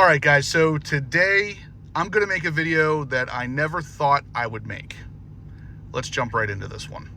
All right, guys, so today I'm gonna make a video that I never thought I would make. Let's jump right into this one.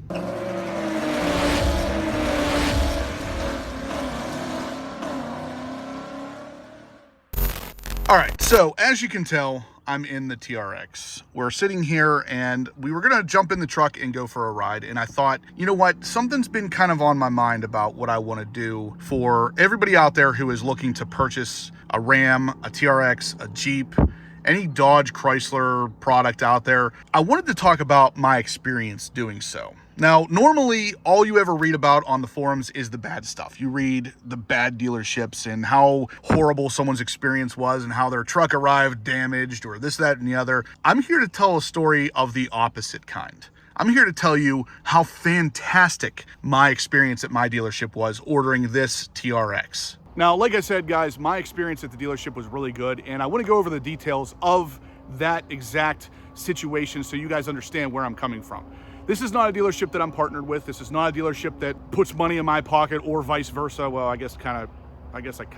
All right, so as you can tell, I'm in the TRX. We're sitting here and we were gonna jump in the truck and go for a ride. And I thought, you know what? Something's been kind of on my mind about what I wanna do for everybody out there who is looking to purchase a Ram, a TRX, a Jeep, any Dodge, Chrysler product out there. I wanted to talk about my experience doing so. Now, normally all you ever read about on the forums is the bad stuff. You read the bad dealerships and how horrible someone's experience was and how their truck arrived damaged or this, that, and the other. I'm here to tell a story of the opposite kind. I'm here to tell you how fantastic my experience at my dealership was ordering this TRX. Now, like I said, guys, my experience at the dealership was really good, and I want to go over the details of that exact situation so you guys understand where I'm coming from. This is not a dealership that I'm partnered with. This is not a dealership that puts money in my pocket or vice versa. Well, I guess I kind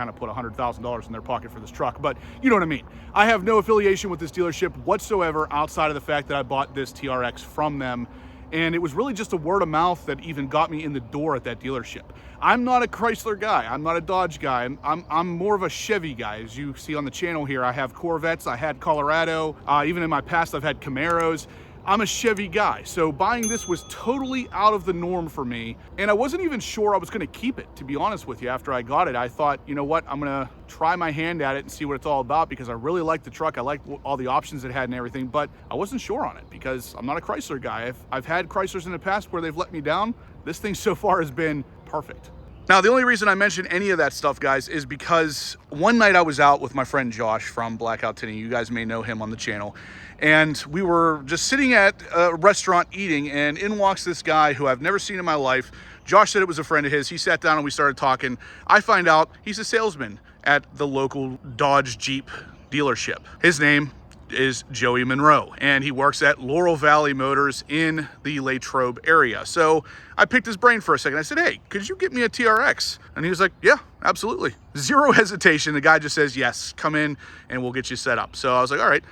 of put $100,000 in their pocket for this truck, but you know what I mean. I have no affiliation with this dealership whatsoever outside of the fact that I bought this TRX from them. And it was really just a word of mouth that even got me in the door at that dealership. I'm not a Chrysler guy. I'm not a Dodge guy. I'm more of a Chevy guy. As you see on the channel here, I have Corvettes, I had Colorado. Even in my past, I've had Camaros. I'm a Chevy guy, so buying this was totally out of the norm for me, and I wasn't even sure I was going to keep it, to be honest with you. After I got it, I thought, you know what, I'm going to try my hand at it and see what it's all about, because I really liked the truck. I liked all the options it had and everything, but I wasn't sure on it because I'm not a Chrysler guy. I've had Chryslers in the past where they've let me down. This thing so far has been perfect. Now, the only reason I mention any of that stuff, guys, is because one night I was out with my friend Josh from Blackout Tinting. You guys may know him on the channel. And we were just sitting at a restaurant eating, and in walks this guy who I've never seen in my life. Josh said it was a friend of his. He sat down and we started talking. I find out he's a salesman at the local Dodge Jeep dealership. His name is j.monroe, and he works at Laurel Valley Motors in the Latrobe area. So I picked his brain for a second. I said, hey, could you get me a TRX? And he was like, yeah, absolutely. Zero hesitation. The guy just says, yes, come in and we'll get you set up. So I was like, all right.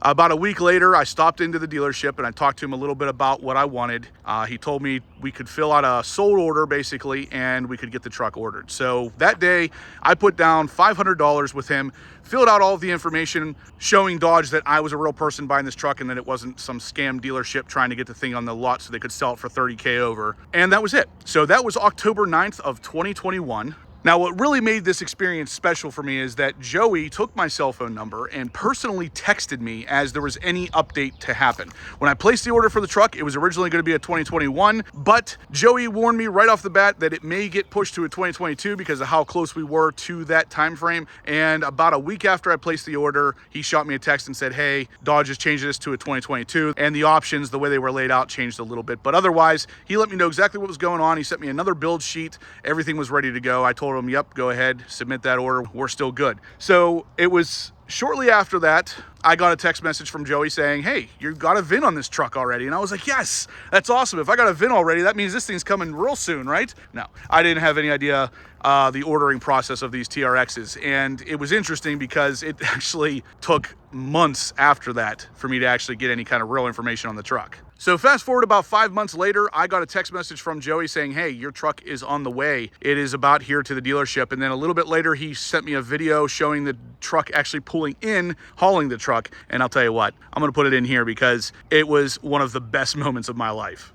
About a week later, I stopped into the dealership and I talked to him a little bit about what I wanted. He told me we could fill out a sold order basically, and we could get the truck ordered. So that day I put down $500 with him, filled out all of the information showing Dodge that I was a real person buying this truck and that it wasn't some scam dealership trying to get the thing on the lot so they could sell it for $30K over. And that was it. So that was October 9th of 2021. Now, what really made this experience special for me is that Joey took my cell phone number and personally texted me as there was any update to happen. When I placed the order for the truck, it was originally going to be a 2021, but Joey warned me right off the bat that it may get pushed to a 2022 because of how close we were to that time frame. And about a week after I placed the order, he shot me a text and said, hey, Dodge has changed this to a 2022, and the options, the way they were laid out, changed a little bit. But otherwise, he let me know exactly what was going on. He sent me another build sheet. Everything was ready to go. I told him, yep, go ahead, submit that order. We're still good. So it was shortly after that, I got a text message from Joey saying, hey, you got a VIN on this truck already. And I was like, yes, that's awesome. If I got a VIN already, that means this thing's coming real soon, right? No, I didn't have any idea the ordering process of these TRXs. And it was interesting because it actually took months after that for me to actually get any kind of real information on the truck. So fast forward about 5 months later, I got a text message from Joey saying, hey, your truck is on the way. It is about here to the dealership. And then a little bit later, he sent me a video showing the truck actually pulling in, hauling the truck. And I'll tell you what, I'm going to put it in here because it was one of the best moments of my life.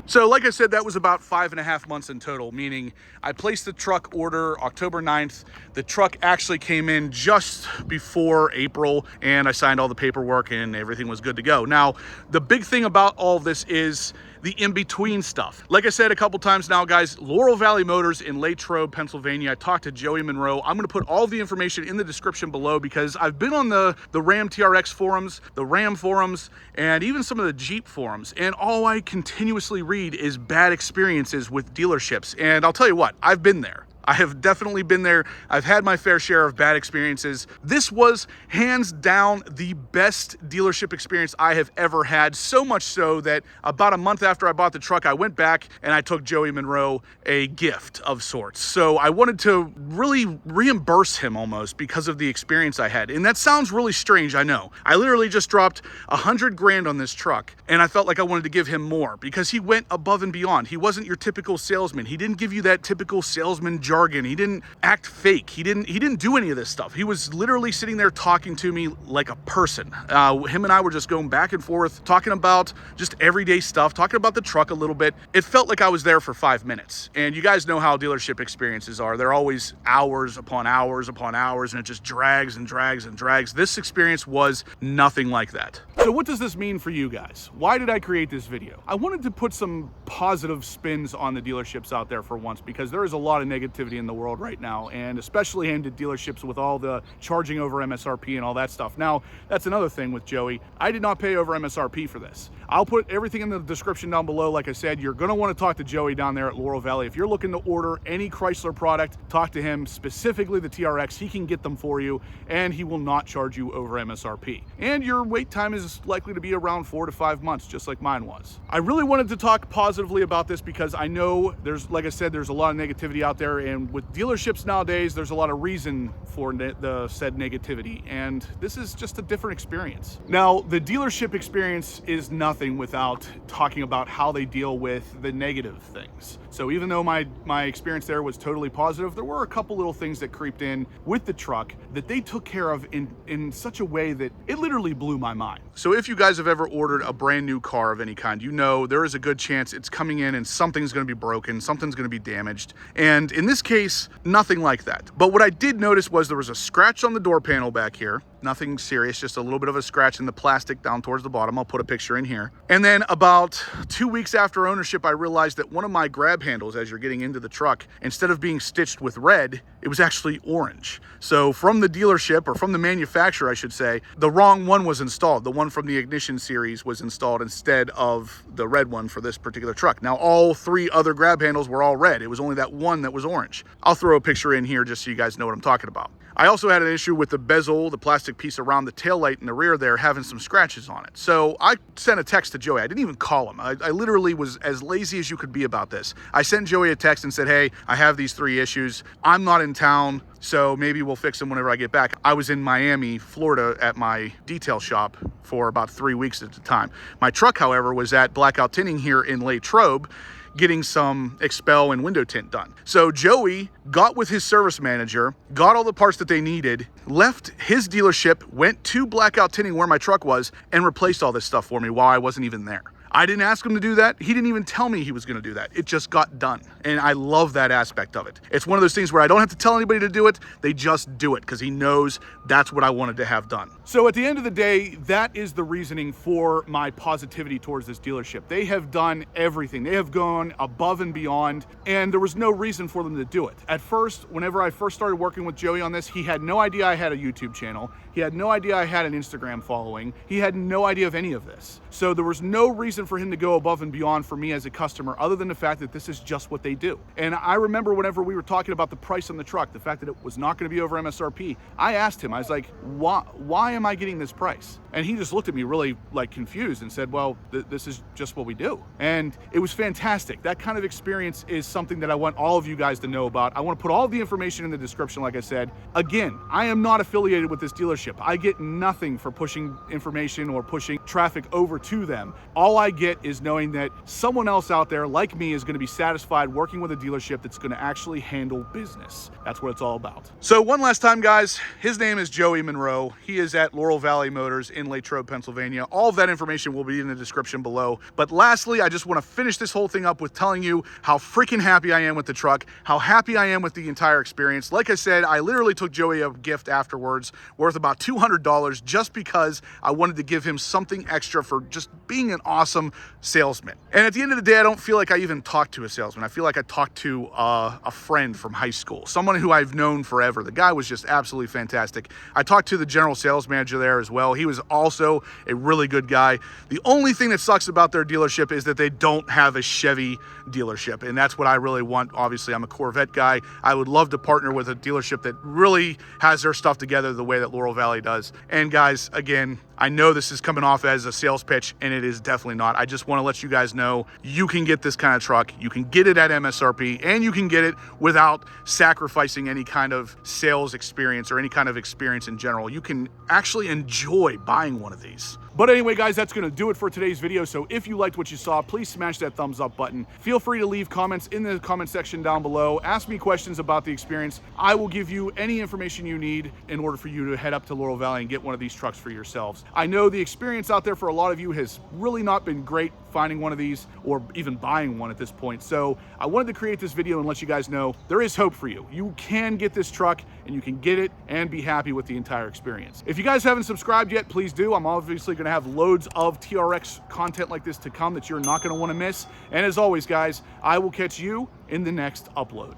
So like I said, that was about 5.5 months in total, meaning I placed the truck order October 9th. The truck actually came in just before April, and I signed all the paperwork and everything was good to go. Now, the big thing about all of this is the in-between stuff. Like I said a couple times now, guys, Laurel Valley Motors in Latrobe, Pennsylvania. I talked to j.monroe. I'm gonna put all the information in the description below because I've been on the Ram TRX forums, the Ram forums, and even some of the Jeep forums, and all I continuously read is bad experiences with dealerships. And I'll tell you what, I've been there. I have definitely been there. I've had my fair share of bad experiences. This was hands down the best dealership experience I have ever had. So much so that about a month after I bought the truck, I went back and I took j.monroe a gift of sorts. So I wanted to really reimburse him almost because of the experience I had. And that sounds really strange, I know. I literally just dropped $100 grand on this truck, and I felt like I wanted to give him more because he went above and beyond. He wasn't your typical salesman. He didn't give you that typical salesman jargon. He didn't act fake. He didn't do any of this stuff. He was literally sitting there talking to me like a person. Him and I were just going back and forth, talking about just everyday stuff, talking about the truck a little bit. It felt like I was there for 5 minutes. And you guys know how dealership experiences are. They're always hours upon hours upon hours, and it just drags and drags and drags. This experience was nothing like that. So what does this mean for you guys? Why did I create this video? I wanted to put some positive spins on the dealerships out there for once, because there is a lot of negativity in the world right now, and especially aimed at dealerships with all the charging over MSRP and all that stuff. Now, that's another thing with Joey. I did not pay over MSRP for this. I'll put everything in the description down below. Like I said, you're going to want to talk to Joey down there at Laurel Valley. If you're looking to order any Chrysler product, talk to him, specifically the TRX. He can get them for you, and he will not charge you over MSRP. And your wait time is likely to be around 4 to 5 months, just like mine was. I really wanted to talk positively about this because I know there's, like I said, there's a lot of negativity out there, and with dealerships nowadays, there's a lot of reason for the said negativity, and this is just a different experience. Now, the dealership experience is nothing without talking about how they deal with the negative things. So even though my experience there was totally positive, there were a couple little things that creeped in with the truck that they took care of in such a way that it literally blew my mind. So if you guys have ever ordered a brand new car of any kind, you know there is a good chance it's coming in and something's going to be broken, something's going to be damaged. And in this case, nothing like that. But what I did notice was there was a scratch on the door panel back here. Nothing serious, just a little bit of a scratch in the plastic down towards the bottom. I'll put a picture in here. And then about 2 weeks after ownership, I realized that one of my grab handles as you're getting into the truck, instead of being stitched with red, it was actually orange. So from the dealership, or from the manufacturer, I should say, the wrong one was installed. The one from the ignition series was installed instead of the red one for this particular truck. Now, all 3 other grab handles were all red. It was only that one that was orange. I'll throw a picture in here just so you guys know what I'm talking about. I also had an issue with the bezel, the plastic piece around the taillight in the rear there, having some scratches on it. So I sent a text to Joey. I didn't even call him. I literally was as lazy as you could be about this. I sent Joey a text and said, hey, I have these 3 issues. I'm not in town, so maybe we'll fix them whenever I get back. I was in Miami, Florida at my detail shop for about 3 weeks at the time. My truck, however, was at Blackout Tinting here in Latrobe, getting some XPEL and window tint done. So Joey got with his service manager, got all the parts that they needed, left his dealership, went to Blackout Tinting where my truck was, and replaced all this stuff for me while I wasn't even there. I didn't ask him to do that. He didn't even tell me he was going to do that. It just got done. And I love that aspect of it. It's one of those things where I don't have to tell anybody to do it. They just do it because he knows that's what I wanted to have done. So at the end of the day, that is the reasoning for my positivity towards this dealership. They have done everything. They have gone above and beyond, and there was no reason for them to do it. At first, whenever I first started working with Joey on this, he had no idea I had a YouTube channel. He had no idea I had an Instagram following. He had no idea of any of this. So there was no reason for him to go above and beyond for me as a customer, other than the fact that this is just what they do. And I remember whenever we were talking about the price on the truck, the fact that it was not going to be over MSRP, I asked him, I was like, why am I getting this price? And he just looked at me really like confused and said, well, this is just what we do. And it was fantastic. That kind of experience is something that I want all of you guys to know about. I want to put all the information in the description, like I said. Again, I am not affiliated with this dealership. I get nothing for pushing information or pushing traffic over to them. All I get is knowing that someone else out there like me is going to be satisfied working with a dealership that's going to actually handle business. That's what it's all about. So one last time, guys, his name is j.monroe. He is at Laurel Valley Motors in Latrobe, Pennsylvania. All of that information will be in the description below. But lastly, I just want to finish this whole thing up with telling you how freaking happy I am with the truck, how happy I am with the entire experience. Like I said, I literally took Joey a gift afterwards worth about $200 just because I wanted to give him something extra for just being an awesome awesome salesmen. And at the end of the day, I don't feel like I even talked to a salesman. I feel like I talked to a friend from high school, someone who I've known forever. The guy was just absolutely fantastic. I talked to the general sales manager there as well. He was also a really good guy. The only thing that sucks about their dealership is that they don't have a Chevy dealership, and that's what I really want. Obviously, I'm a Corvette guy. I would love to partner with a dealership that really has their stuff together the way that Laurel Valley does. And guys, again, I know this is coming off as a sales pitch, and it is definitely not. I just want to let you guys know you can get this kind of truck. You can get it at MSRP, and you can get it without sacrificing any kind of sales experience or any kind of experience in general. You can actually enjoy buying one of these. But anyway, guys, that's going to do it for today's video. So if you liked what you saw, please smash that thumbs up button. Feel free to leave comments in the comment section down below. Ask me questions about the experience. I will give you any information you need in order for you to head up to Laurel Valley and get one of these trucks for yourselves. I know the experience out there for a lot of you has really not been great finding one of these or even buying one at this point. So I wanted to create this video and let you guys know there is hope for you. You can get this truck and you can get it and be happy with the entire experience. If you guys haven't subscribed yet, please do. I'm obviously going to have loads of TRX content like this to come that you're not going to want to miss. And as always, guys, I will catch you in the next upload.